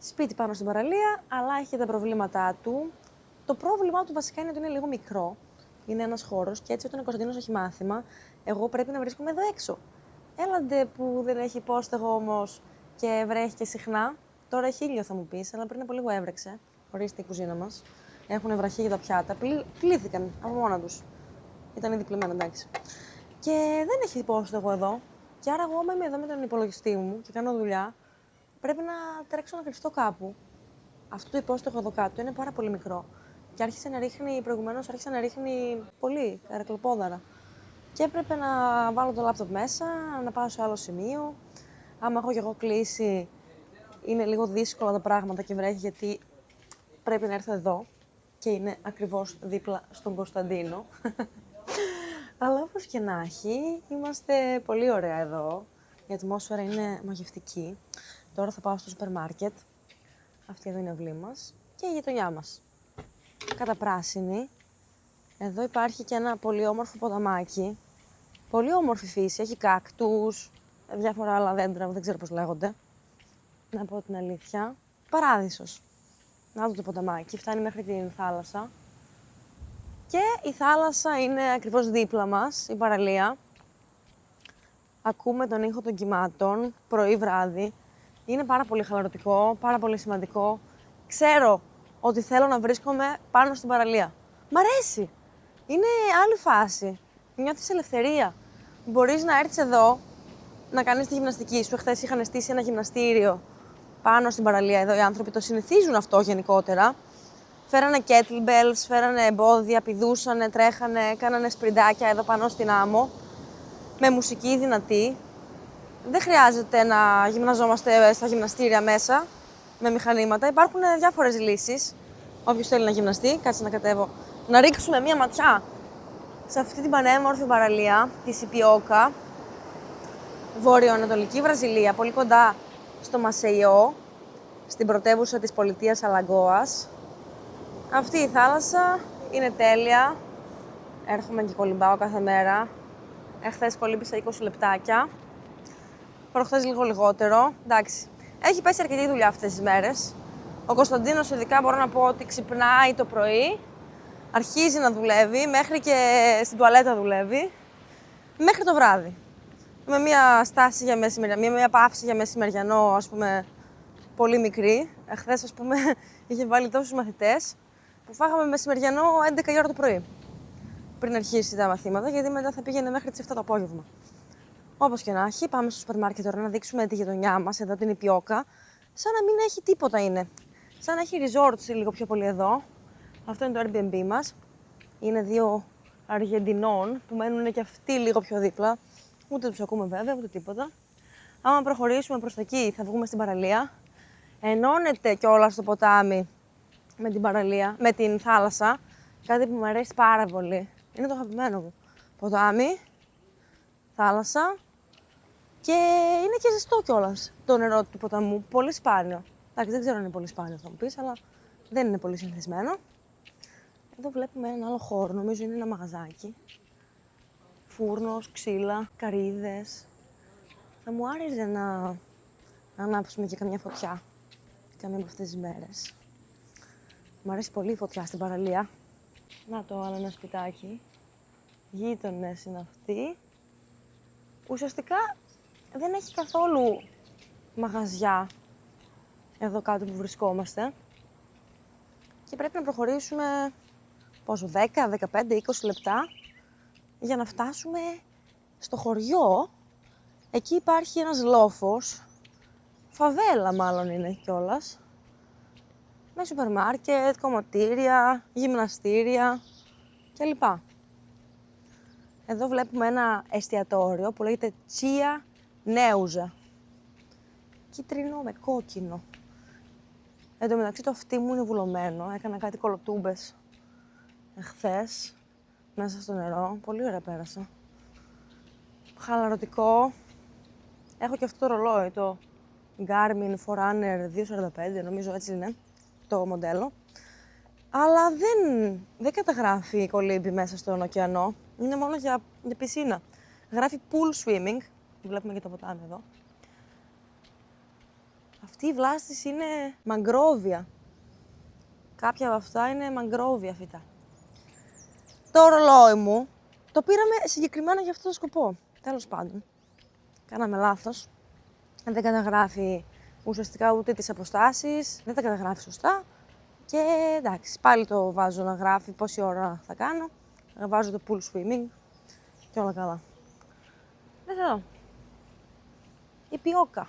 Σπίτι πάνω στην παραλία, αλλά έχει και τα προβλήματά του. Το πρόβλημά του βασικά είναι ότι είναι λίγο μικρό. Είναι ένας χώρος και έτσι όταν ο Κωνσταντίνος έχει μάθημα, εγώ πρέπει να βρίσκομαι εδώ έξω. Έλαντε που δεν έχει υπόστεγο όμως και βρέχει και συχνά. Τώρα έχει ήλιο θα μου πεις, αλλά πριν από λίγο έβρεξε. Ορίστε η κουζίνα μας. Έχουν βραχεί για τα πιάτα. Πλήθηκαν από μόνα τους. Ήταν ήδη πλημμένα, εντάξει. Και δεν έχει υπόστεγο εδώ. Και άρα εγώ είμαι εδώ με τον υπολογιστή μου και κάνω δουλειά. Πρέπει να τρέξω να κρυφτώ κάπου. Αυτό το υπόστεγο εδώ κάτω είναι πάρα πολύ μικρό. Και προηγουμένως άρχισε να ρίχνει πολύ, καρακλοπόδαρα. Και έπρεπε να βάλω το λάπτοπ μέσα, να πάω σε άλλο σημείο. Άμα έχω κι εγώ κλείσει, είναι λίγο δύσκολα τα πράγματα και βρέχει, γιατί πρέπει να έρθω εδώ. Και είναι ακριβώς δίπλα στον Κωνσταντίνο. Αλλά όπως και να έχει, είμαστε πολύ ωραία εδώ. Η ατμόσφαιρα είναι μαγευτική. Τώρα θα πάω στο σούπερ μάρκετ. Αυτή εδώ είναι η αυλή μας και η γειτονιά μας. Καταπράσινη. Εδώ υπάρχει και ένα πολύ όμορφο ποταμάκι. Πολύ όμορφη φύση. Έχει κάκτους, διάφορα άλλα δέντρα, δεν ξέρω πώς λέγονται. Να πω την αλήθεια. Παράδεισος. Να δω το ποταμάκι. Φτάνει μέχρι την θάλασσα. Και η θάλασσα είναι ακριβώς δίπλα μας, η παραλία. Ακούμε τον ήχο των κυμάτων, πρωί-βράδυ. Είναι πάρα πολύ χαλαρωτικό, πάρα πολύ σημαντικό. Ξέρω ότι θέλω να βρίσκομαι πάνω στην παραλία. Μ' αρέσει. Είναι άλλη φάση. Νιώθεις ελευθερία. Μπορείς να έρθεις εδώ, να κάνεις τη γυμναστική σου. Χθες είχαν στήσει ένα γυμναστήριο πάνω στην παραλία εδώ. Οι άνθρωποι το συνηθίζουν αυτό γενικότερα. Φέρανε kettlebells, φέρανε εμπόδια, πηδούσανε, τρέχανε, κάνανε σπριντάκια εδώ πάνω στην άμμο. Με μουσική δυνατή. Δεν χρειάζεται να γυμναζόμαστε στα γυμναστήρια μέσα, με μηχανήματα. Υπάρχουν διάφορες λύσεις. Όποιος θέλει να γυμναστεί, κάτσε να κατέβω. Να ρίξουμε μία ματιά σε αυτή την πανέμορφη παραλία της Ιπιόκα, βορειοανατολική Βραζιλία, πολύ κοντά στο Μασεϊό, στην πρωτεύουσα της πολιτείας Αλαγκόας. Αυτή η θάλασσα είναι τέλεια. Έρχομαι και κολυμπάω κάθε μέρα. Εχθές κολύμπησα 20 λεπτάκια. Προχθές λίγο λιγότερο. Εντάξει. Έχει πέσει αρκετή δουλειά αυτές τις μέρες. Ο Κωνσταντίνος ειδικά μπορώ να πω ότι ξυπνάει το πρωί, αρχίζει να δουλεύει, μέχρι και στην τουαλέτα δουλεύει, μέχρι το βράδυ. Με μια στάση για μεσημεριανό, μια παύση για μεσημεριανό, ας πούμε, πολύ μικρή. Εχθές, ας πούμε, είχε βάλει τόσους μαθητές που φάγαμε μεσημεριανό 11 η ώρα το πρωί. Πριν αρχίσει τα μαθήματα, γιατί μετά θα πήγαινε μέχρι τις 7 το απόγευμα. Όπως και να έχει, πάμε στο σούπερ μάρκετ τώρα να δείξουμε τη γειτονιά μας, εδώ την Ιπιόκα. Σαν να μην έχει τίποτα είναι. Σαν να έχει resorts λίγο πιο πολύ εδώ. Αυτό είναι το Airbnb μας. Είναι δύο Αργεντινών που μένουν και αυτοί λίγο πιο δίπλα. Ούτε τους ακούμε βέβαια, ούτε τίποτα. Άμα προχωρήσουμε προς τα εκεί, θα βγούμε στην παραλία. Ενώνεται κιόλας το ποτάμι με την παραλία, με την θάλασσα. Κάτι που μου αρέσει πάρα πολύ. Είναι το αγαπημένο μου. Ποτάμι, θάλασσα. Και είναι και ζεστό κιόλας το νερό του ποταμού. Πολύ σπάνιο. Εντάξει, δεν ξέρω αν είναι πολύ σπάνιο θα μου πεις, αλλά δεν είναι πολύ συνηθισμένο. Εδώ βλέπουμε έναν άλλο χώρο, νομίζω είναι ένα μαγαζάκι. Φούρνος, ξύλα, καρύδες. Θα μου άρεσε να ανάψουμε και καμιά φωτιά. Καμιά από αυτές τις μέρες. Μου αρέσει πολύ η φωτιά στην παραλία. Να το άλλο ένα σπιτάκι. Γείτονες είναι αυτοί. Ουσιαστικά δεν έχει καθόλου μαγαζιά εδώ κάτω που βρισκόμαστε και πρέπει να προχωρήσουμε πόσο, 10, 15, 20 λεπτά για να φτάσουμε στο χωριό. Εκεί υπάρχει ένας λόφος, φαβέλα μάλλον είναι κιόλας, με σούπερ μάρκετ, κομματήρια, γυμναστήρια κλπ. Εδώ βλέπουμε ένα εστιατόριο που λέγεται Τσία Νέουζα. Κίτρινο με κόκκινο. Εν τω μεταξύ το αυτί μου είναι βουλωμένο. Έκανα κάτι κολοτούμπες εχθές μέσα στο νερό. Πολύ ωραία πέρασα. Χαλαρωτικό. Έχω και αυτό το ρολόι, το Garmin Forerunner 245, νομίζω έτσι είναι το μοντέλο. Αλλά δεν καταγράφει κολύμπι μέσα στον ωκεανό. Είναι μόνο για πισίνα. Γράφει pool swimming. Βλέπουμε και το ποτάμι εδώ. Αυτή η βλάστηση είναι μαγκρόβια. Κάποια από αυτά είναι μαγκρόβια φύτα. Το ρολόι μου το πήραμε συγκεκριμένα για αυτό το σκοπό. Τέλος πάντων, κάναμε λάθος. Δεν καταγράφει ουσιαστικά ούτε τις αποστάσεις, δεν τα καταγράφει σωστά. Και εντάξει, πάλι το βάζω να γράφει πόση ώρα θα κάνω. Βάζω το pool swimming και όλα καλά. Εδώ. Η πιόκα.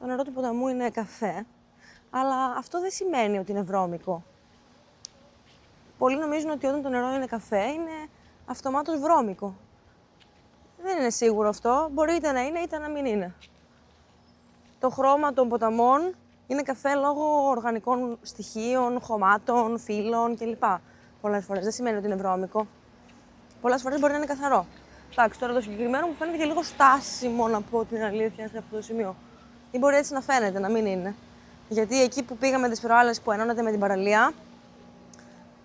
Το νερό του ποταμού είναι καφέ, αλλά αυτό δεν σημαίνει ότι είναι βρώμικο. Πολλοί νομίζουν ότι όταν το νερό είναι καφέ είναι αυτομάτως βρώμικο. Δεν είναι σίγουρο αυτό, μπορεί είτε να είναι είτε να μην είναι. Το χρώμα των ποταμών είναι καφέ λόγω οργανικών στοιχείων, χωμάτων, φύλων κλπ. Πολλές φορές δεν σημαίνει ότι είναι βρώμικο. Πολλές φορές μπορεί να είναι καθαρό. Εντάξει, τώρα το συγκεκριμένο μου φαίνεται και λίγο στάσιμο, να πω την αλήθεια, σε αυτό το σημείο. Ή μπορεί έτσι να φαίνεται, να μην είναι. Γιατί εκεί που πήγαμε τις προάλλες που ενώνεται με την παραλία,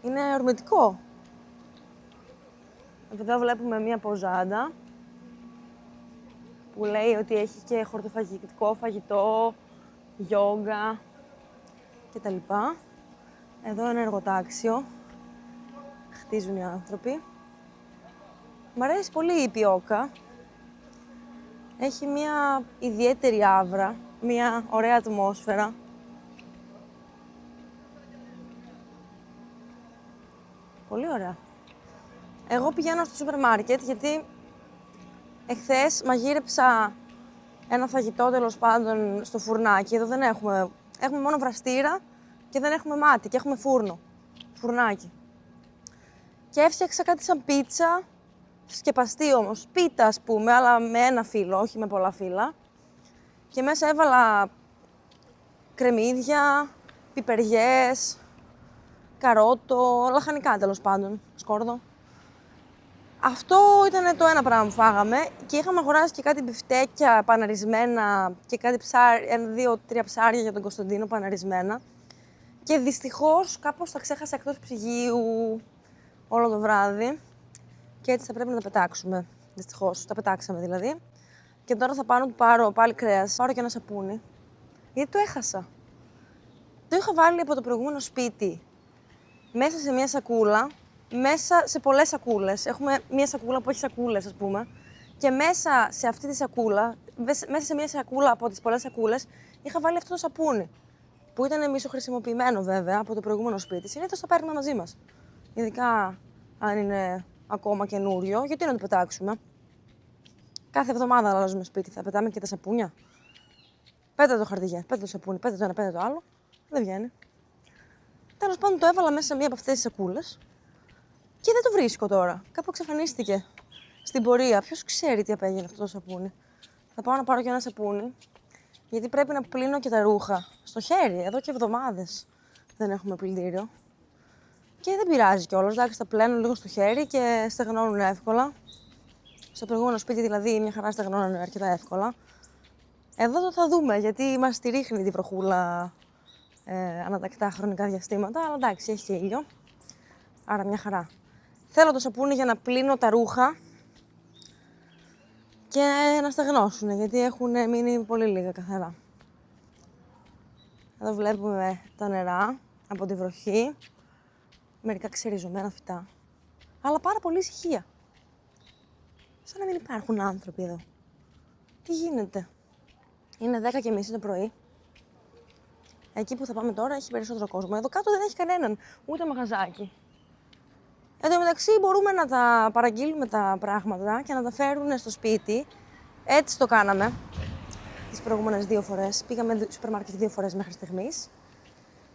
είναι ορμητικό. Εδώ βλέπουμε μία ποζάντα που λέει ότι έχει και χορτοφαγητικό φαγητό, γιόγκα κτλ. Εδώ ένα εργοτάξιο. Χτίζουν οι άνθρωποι. Μ' αρέσει πολύ η πιόκα. Έχει μία ιδιαίτερη άβρα, μία ωραία ατμόσφαιρα. Πολύ ωραία. Εγώ πηγαίνω στο σούπερ μάρκετ γιατί εχθές μαγείρεψα ένα φαγητό τέλος πάντων στο φουρνάκι. Εδώ δεν έχουμε μόνο βραστήρα και δεν έχουμε μάτι και έχουμε φούρνο, φουρνάκι. Και έφτιαξα κάτι σαν πίτσα, σκεπαστή όμως, πίτα ας πούμε, αλλά με ένα φύλλο, όχι με πολλά φύλλα. Και μέσα έβαλα κρεμμύδια, πιπεριές, καρότο, λαχανικά τέλος πάντων, σκόρδο. Αυτό ήταν το ένα πράγμα που φάγαμε και είχαμε αγοράσει και κάτι μπιφτέκια παναρισμένα και κάτι δύο-τρία ψάρια για τον Κωνσταντίνο παναρισμένα. Και δυστυχώς κάπως τα ξέχασα εκτός ψυγείου όλο το βράδυ και έτσι θα πρέπει να τα πετάξουμε. Δυστυχώς, τα πετάξαμε δηλαδή. Και τώρα θα πάω να του πάρω πάλι κρέας, πάρω και ένα σαπούνι, γιατί το έχασα. Το είχα βάλει από το προηγούμενο σπίτι μέσα σε μια σακούλα, μέσα σε πολλές σακούλες. Έχουμε μια σακούλα που έχει σακούλες, ας πούμε, και μέσα σε αυτή τη σακούλα, μέσα σε μια σακούλα από τις πολλές σακούλες, είχα βάλει αυτό το σαπούνι. Που ήταν μισοχρησιμοποιημένο βέβαια από το προηγούμενο σπίτι. Συνήθως το παίρνουμε μαζί μας. Ειδικά αν είναι ακόμα καινούριο, γιατί να το πετάξουμε. Κάθε εβδομάδα αλλάζουμε σπίτι, θα πετάμε και τα σαπούνια. Πέτα το χαρτιγέ, πέτα το σαπούνι, πέτα το ένα, πέτα το άλλο. Δεν βγαίνει. Τέλος πάντων το έβαλα μέσα σε μία από αυτές τις σακούλες και δεν το βρίσκω τώρα. Κάπου εξαφανίστηκε στην πορεία. Ποιος ξέρει τι απέγινε αυτό το σαπούνι. Θα πάω να πάρω και ένα σαπούνι, γιατί πρέπει να πλύνω και τα ρούχα. Στο χέρι, εδώ και εβδομάδες δεν έχουμε πλυντήριο. Και δεν πειράζει κιόλας, εντάξει, τα πλένω λίγο στο χέρι και στεγνώνουν εύκολα. Στο προηγούμενο σπίτι δηλαδή μια χαρά στεγνώνουν αρκετά εύκολα. Εδώ θα δούμε, γιατί μας τη ρίχνει τη βροχούλα ανατακτά χρονικά διαστήματα, αλλά εντάξει, έχει και ήλιο, άρα μια χαρά. Θέλω το σαπούνι για να πλύνω τα ρούχα και να στεγνώσουν, γιατί έχουν μείνει πολύ λίγα καθαρά. Εδώ βλέπουμε τα νερά από τη βροχή, μερικά ξεριζωμένα φυτά, αλλά πάρα πολύ ησυχία. Σαν να μην υπάρχουν άνθρωποι εδώ. Τι γίνεται. Είναι 10:30 το πρωί. Εκεί που θα πάμε τώρα έχει περισσότερο κόσμο. Εδώ κάτω δεν έχει κανέναν, ούτε μαγαζάκι. Εν τω μεταξύ μπορούμε να τα παραγγείλουμε τα πράγματα και να τα φέρουν στο σπίτι. Έτσι το κάναμε τις προηγούμενες 2 φορές. Πήγαμε στο σούπερ μάρκετ 2 φορές μέχρι στιγμής.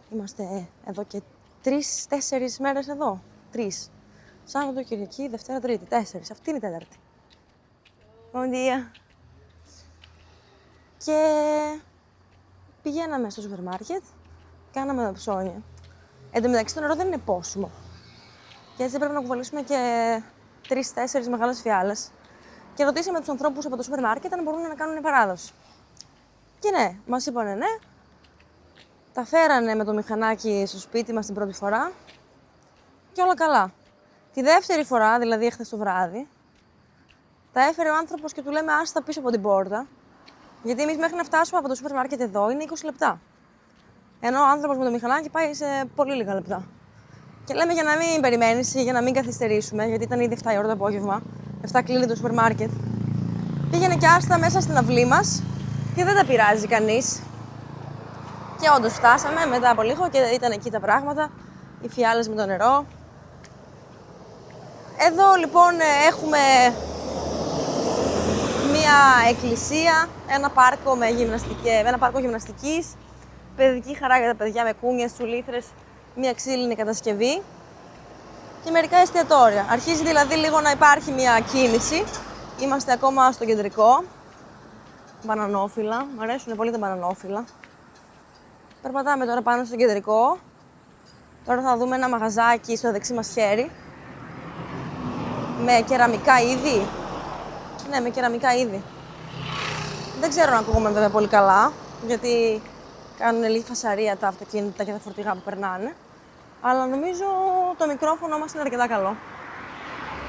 Είμαστε εδώ και 3-4 μέρες εδώ. 3. Σάββατο, Κυριακή, Δευτέρα, Τρίτη. 4. Αυτή είναι η Τέταρτη. Bom dia. Και πηγαίναμε στο σούπερ μάρκετ, κάναμε τα ψώνια. Εν τω μεταξύ το νερό δεν είναι πόσιμο. Και έτσι πρέπει να κουβαλήσουμε και 3-4 μεγάλες φιάλες. Και ρωτήσαμε τους ανθρώπους από το σούπερ μάρκετ αν μπορούν να κάνουν παράδοση. Και ναι, μας είπανε ναι. Τα φέρανε με το μηχανάκι στο σπίτι μας την πρώτη φορά. Και όλα καλά. Τη δεύτερη φορά, δηλαδή εχθές το βράδυ, τα έφερε ο άνθρωπος και του λέμε άστα πίσω από την πόρτα. Γιατί εμείς μέχρι να φτάσουμε από το σούπερ μάρκετ εδώ είναι 20 λεπτά. Ενώ ο άνθρωπος με το μηχανάκι πάει σε πολύ λίγα λεπτά. Και λέμε για να μην περιμένεις, για να μην καθυστερήσουμε, γιατί ήταν ήδη 7 η ώρα το απόγευμα. 7 κλείνει το σούπερ μάρκετ. Πήγαινε και άστα μέσα στην αυλή μας και δεν τα πειράζει κανείς. Και όντως φτάσαμε μετά από λίγο και ήταν εκεί τα πράγματα, οι φιάλες με το νερό. Εδώ λοιπόν έχουμε μία εκκλησία, ένα πάρκο γυμναστικής, παιδική χαρά για τα παιδιά με κούνιες, σουλήθρες, μία ξύλινη κατασκευή και μερικά εστιατόρια. Αρχίζει δηλαδή λίγο να υπάρχει μία κίνηση. Είμαστε ακόμα στο κεντρικό. Μπανανόφυλλα, μου αρέσουν πολύ τα μπανανόφυλλα. Περπατάμε τώρα πάνω στο κεντρικό. Τώρα θα δούμε ένα μαγαζάκι στο δεξί μας χέρι. Με κεραμικά είδη. Ναι, με κεραμικά είδη. Δεν ξέρω αν ακούγομαι βέβαια πολύ καλά, γιατί κάνουν λίγη φασαρία τα αυτοκίνητα και τα φορτηγά που περνάνε. Αλλά νομίζω το μικρόφωνο μας είναι αρκετά καλό.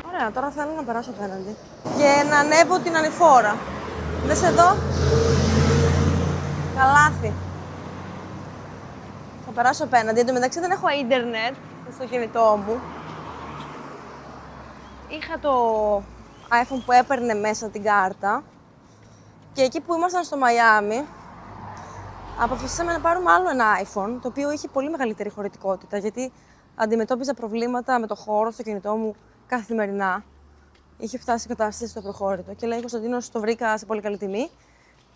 Ωραία, τώρα θέλω να περάσω απέναντι. Και να ανέβω την ανηφόρα. Δες εδώ. Καλάθι. Θα περάσω απέναντι. Εν τω μεταξύ δεν έχω ίντερνετ στο κινητό μου. Είχα το iPhone που έπαιρνε μέσα την κάρτα. Και εκεί που ήμασταν στο Μαϊάμι, αποφασίσαμε να πάρουμε άλλο ένα iPhone, το οποίο είχε πολύ μεγαλύτερη χωρητικότητα, γιατί αντιμετώπιζα προβλήματα με το χώρο στο κινητό μου καθημερινά. Είχε φτάσει η κατάσταση στο προχώρητο και λέει: Κωνσταντίνος, το βρήκα σε πολύ καλή τιμή.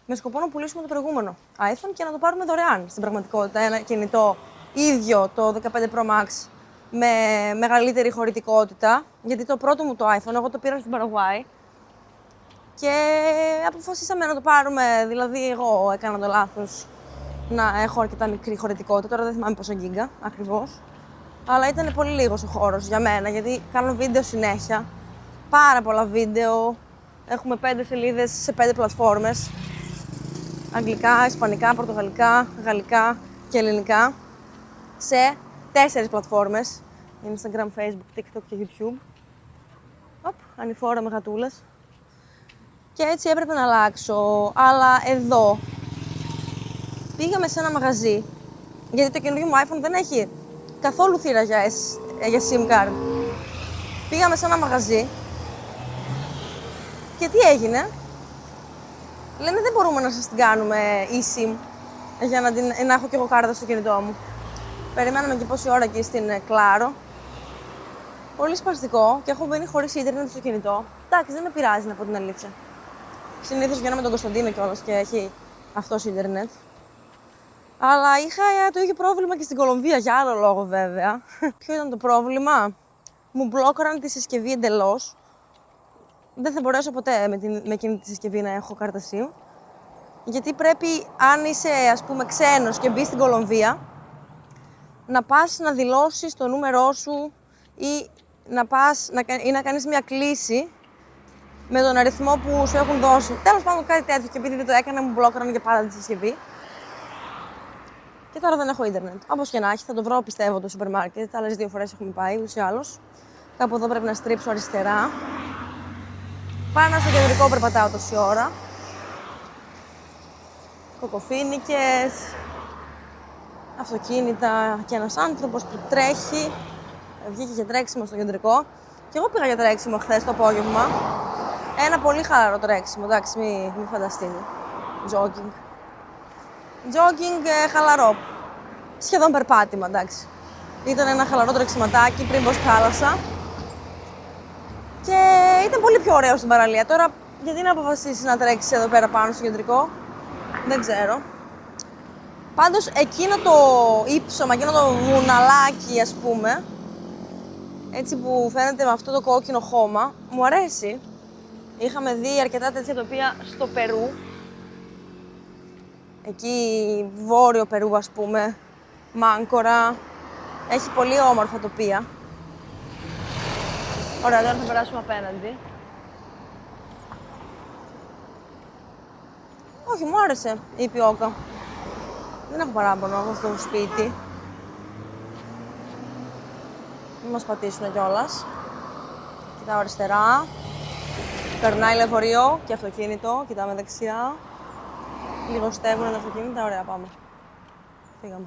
Με σκοπό να πουλήσουμε το προηγούμενο iPhone και να το πάρουμε δωρεάν στην πραγματικότητα. Ένα κινητό ίδιο, το 15 Pro Max, με μεγαλύτερη χωρητικότητα. Γιατί το πρώτο μου το iPhone, εγώ το πήρα στην Παραγουάη. Και αποφασίσαμε να το πάρουμε, δηλαδή εγώ έκανα το λάθος να έχω αρκετά μικρή χωρητικότητα. Τώρα δεν θυμάμαι πόσο γίγκα ακριβώς. Αλλά ήταν πολύ λίγος ο χώρος για μένα, γιατί κάνω βίντεο συνέχεια. Πάρα πολλά βίντεο. Έχουμε 5 σελίδες σε 5 πλατφόρμες. Αγγλικά, ισπανικά, πορτογαλικά, γαλλικά και ελληνικά. Σε 4 πλατφόρμες. Instagram, Facebook, TikTok και YouTube. Ανηφόρα με γατούλες. Και έτσι έπρεπε να αλλάξω. Αλλά εδώ πήγαμε σε ένα μαγαζί. Γιατί το καινούργιο μου iPhone δεν έχει καθόλου θύρα για SIM card. Πήγαμε σε ένα μαγαζί. Και τι έγινε? Λένε δεν μπορούμε να σας την κάνουμε eSIM για να έχω κι εγώ κάρτα στο κινητό μου. Περιμέναμε και πόση ώρα εκεί στην Claro. Πολύ σπαστικό και έχω μπαίνει χωρίς ίντερνετ στο κινητό. Εντάξει, δεν με πειράζει να πω την αλήθεια. Συνήθως βγαίνω με τον Κωνσταντίνο κιόλας και έχει αυτός ίντερνετ. Αλλά είχα το ίδιο πρόβλημα και στην Κολομβία, για άλλο λόγο βέβαια. Ποιο ήταν το πρόβλημα? Μου μπλόκαραν τη συσκευή εντελώς. Δεν θα μπορέσω ποτέ με εκείνη τη συσκευή να έχω κάρτα SIM. Γιατί πρέπει, αν είσαι ας πούμε ξένος και μπεις στην Κολομβία, να πας να δηλώσεις το νούμερό σου ή να κάνεις μια κλήση με τον αριθμό που σου έχουν δώσει. Τέλος πάντων κάτι τέτοιο, και επειδή δεν το έκανα μου μπλόκαραν για πάντα τη συσκευή. Και τώρα δεν έχω ίντερνετ. Όπως και να έχει, θα το βρω πιστεύω το σούπερ μάρκετ. Άλλες 2 φορές έχουμε πάει, ούτως ή άλλως. Κάπου εδώ πρέπει να στρίψω αριστερά. Πάνω στο κεντρικό περπατάω τόση ώρα. Κοκοφίνικες, αυτοκίνητα και ένας άνθρωπος που τρέχει. Βγήκε για τρέξιμο στο κεντρικό. Και εγώ πήγα για τρέξιμο χθες το απόγευμα. Ένα πολύ χαλαρό τρέξιμο, εντάξει, μην φανταστείτε. Jogging. Jogging χαλαρό. Σχεδόν περπάτημα, εντάξει. Ήταν ένα χαλαρό τρεξιματάκι πριν μπω στη θάλασσα. Και ήταν πολύ πιο ωραίο στην παραλία. Τώρα, γιατί να αποφασίσεις να τρέξεις εδώ πέρα πάνω στο κεντρικό, δεν ξέρω. Πάντως, εκείνο το ύψωμα, εκείνο το βουναλάκι, ας πούμε, έτσι που φαίνεται με αυτό το κόκκινο χώμα, μου αρέσει. Είχαμε δει αρκετά τέτοια τοπία στο Περού. Εκεί, βόρειο Περού, ας πούμε, Μάνκορα. Έχει πολύ όμορφα τοπία. Ωραία, τώρα θα περάσουμε απέναντι. Όχι, μου άρεσε η Πιόκα. Δεν έχω παράπονο από αυτό το σπίτι. Μην μας πατήσουνε κιόλας. Κοιτάω αριστερά. Περνάει λεωφορείο και αυτοκίνητο. Κοιτάμε δεξιά. Λιγοστεύουν τα αυτοκίνητα, ωραία, πάμε. Φύγαμε.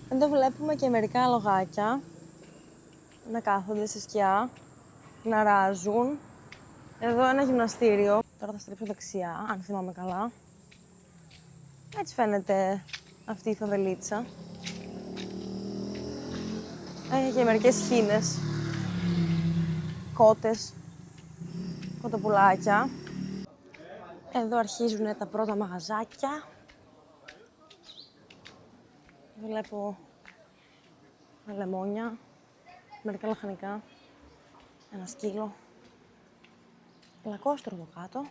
Εδώ βλέπουμε και μερικά αλογάκια να κάθονται σε σκιά, να ράζουν. Εδώ ένα γυμναστήριο. Τώρα θα στρίψω δεξιά, αν θυμάμαι καλά. Έτσι φαίνεται αυτή η φαβελίτσα. Έχει και μερικές χήνες, κότες, κοτοπουλάκια. Εδώ αρχίζουν τα πρώτα μαγαζάκια. Βλέπω λεμόνια, μερικά λαχανικά, ένα σκύλο, λακκόστρο εδώ κάτω.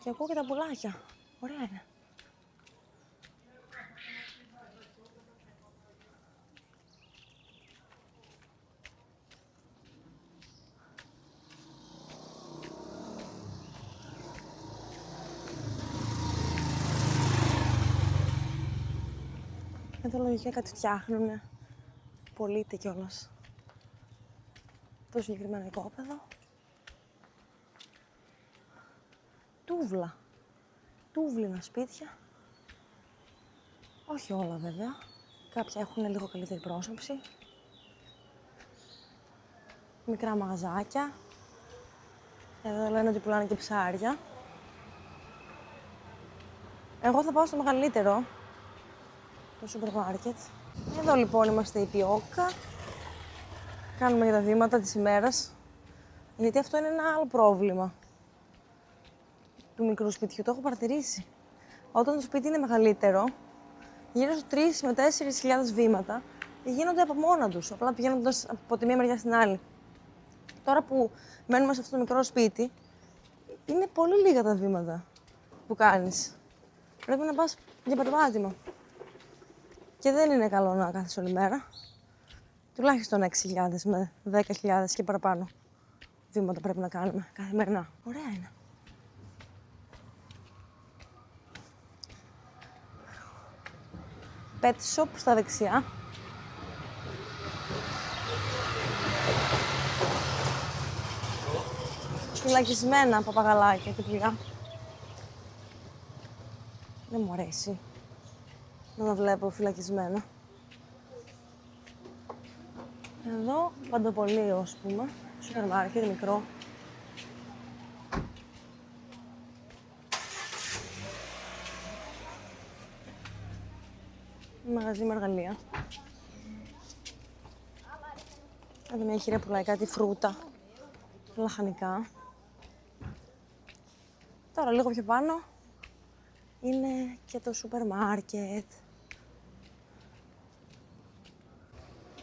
Και ακούω και τα πουλάκια. Ωραία είναι. Εδώ λογικά κάτι φτιάχνουνε. Πωλείται κιόλας. Το συγκεκριμένο οικόπεδο. Τούβλα. Τούβλινα σπίτια. Όχι όλα βέβαια. Κάποια έχουν λίγο καλύτερη πρόσωψη. Μικρά μαγαζάκια. Εδώ λένε ότι πουλάνε και ψάρια. Εγώ θα πάω στο μεγαλύτερο. Το σούπερ μάρκετ. Εδώ λοιπόν είμαστε η Πιόκα. Κάνουμε για τα βήματα της ημέρας. Γιατί αυτό είναι ένα άλλο πρόβλημα του μικρού σπιτιού. Το έχω παρατηρήσει. Όταν το σπίτι είναι μεγαλύτερο, γύρω στους 3 με 4.000 βήματα γίνονται από μόνα τους, απλά πηγαίνοντας από τη μία μεριά στην άλλη. Τώρα που μένουμε σε αυτό το μικρό σπίτι, είναι πολύ λίγα τα βήματα που κάνεις. Πρέπει να πας για περπάτημα. Και δεν είναι καλό να κάθεσαι όλη μέρα. Τουλάχιστον 6.000 με 10.000 και παραπάνω βήματα πρέπει να κάνουμε καθημερινά. Ωραία είναι. Pet shop στα δεξιά. Φυλακισμένα παπαγαλάκια και πουλιά. Δεν μου αρέσει να τα βλέπω φυλακισμένα. Εδώ παντοπολείο, ας πούμε. Σούπερ μάρκετ, μικρό. Μαγαζί με εργαλεία. Εδώ μια χείρα πουλάει κάτι φρούτα, λαχανικά. Τώρα λίγο πιο πάνω είναι και το σούπερ μάρκετ.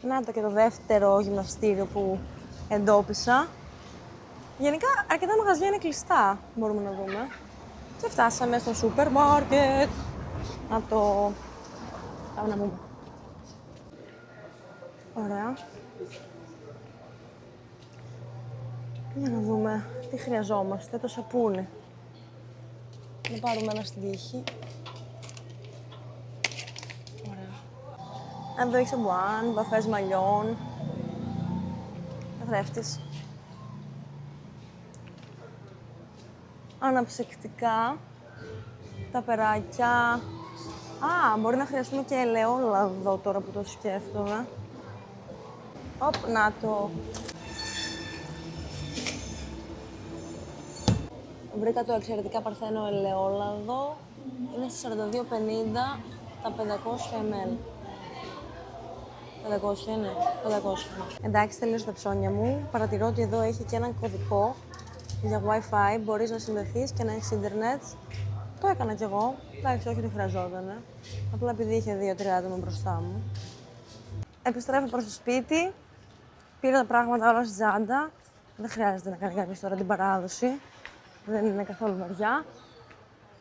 Να το και το δεύτερο γυμναστήριο που εντόπισα. Γενικά αρκετά μαγαζιά είναι κλειστά, μπορούμε να δούμε. Και φτάσαμε στο σούπερ μάρκετ. Να το... Πάμε να μπούμε. Ωραία. Για να δούμε τι χρειαζόμαστε. Το σαπούνι. Να πάρουμε ένα στην τύχη. Ωραία. Εδώ έχει σαμπουάν, μπαφές μαλλιών. Καθρέφτης. Αναψυκτικά. Τα περάκια. Α, μπορεί να χρειαστούμε και ελαιόλαδο τώρα που το σκέφτομαι. Οπ, να το. Βρήκα το εξαιρετικά παρθένο ελαιόλαδο. Είναι στις 42,50 τα 500 ml. 500 είναι, 500. Εντάξει, τελείωσε τα ψώνια μου. Παρατηρώ ότι εδώ έχει και έναν κωδικό για Wi-Fi. Μπορείς να συνδεθείς και να έχεις ίντερνετ. Το έκανα κι εγώ. Εντάξει, όχι ότι χρειαζόταν. Απλά επειδή είχε 2-3 άτομα μπροστά μου. Επιστρέφω προς το σπίτι. Πήρα τα πράγματα όλα στη τσάντα. Δεν χρειάζεται να κάνει κάποιος τώρα την παράδοση. Δεν είναι καθόλου βαριά.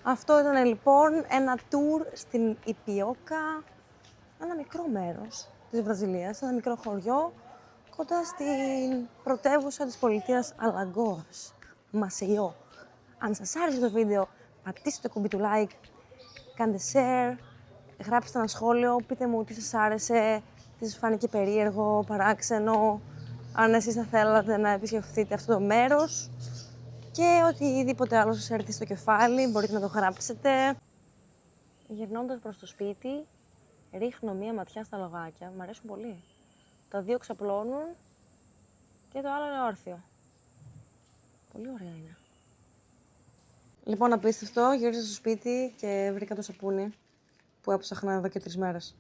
Αυτό ήταν λοιπόν ένα tour στην Ιπιόκα. Ένα μικρό μέρος της Βραζιλίας, ένα μικρό χωριό κοντά στην πρωτεύουσα της πολιτείας Αλαγκόας, Μασεϊό. Αν σας άρεσε το βίντεο, πατήστε το κουμπί του like, κάντε share, γράψτε ένα σχόλιο, πείτε μου τι σας άρεσε, τι σας φάνηκε περίεργο, παράξενο, αν εσείς θα θέλατε να επισκεφθείτε αυτό το μέρος και οτιδήποτε άλλο σας έρθει στο κεφάλι, μπορείτε να το γράψετε. Γυρνώντας προς το σπίτι, ρίχνω μία ματιά στα λογάκια, μου αρέσουν πολύ. Τα δύο ξαπλώνουν και το άλλο είναι όρθιο. Πολύ ωραία είναι. Λοιπόν, απίστευτο, γύρισα στο σπίτι και βρήκα το σαπούνι που έψαχνα εδώ και 3 μέρες.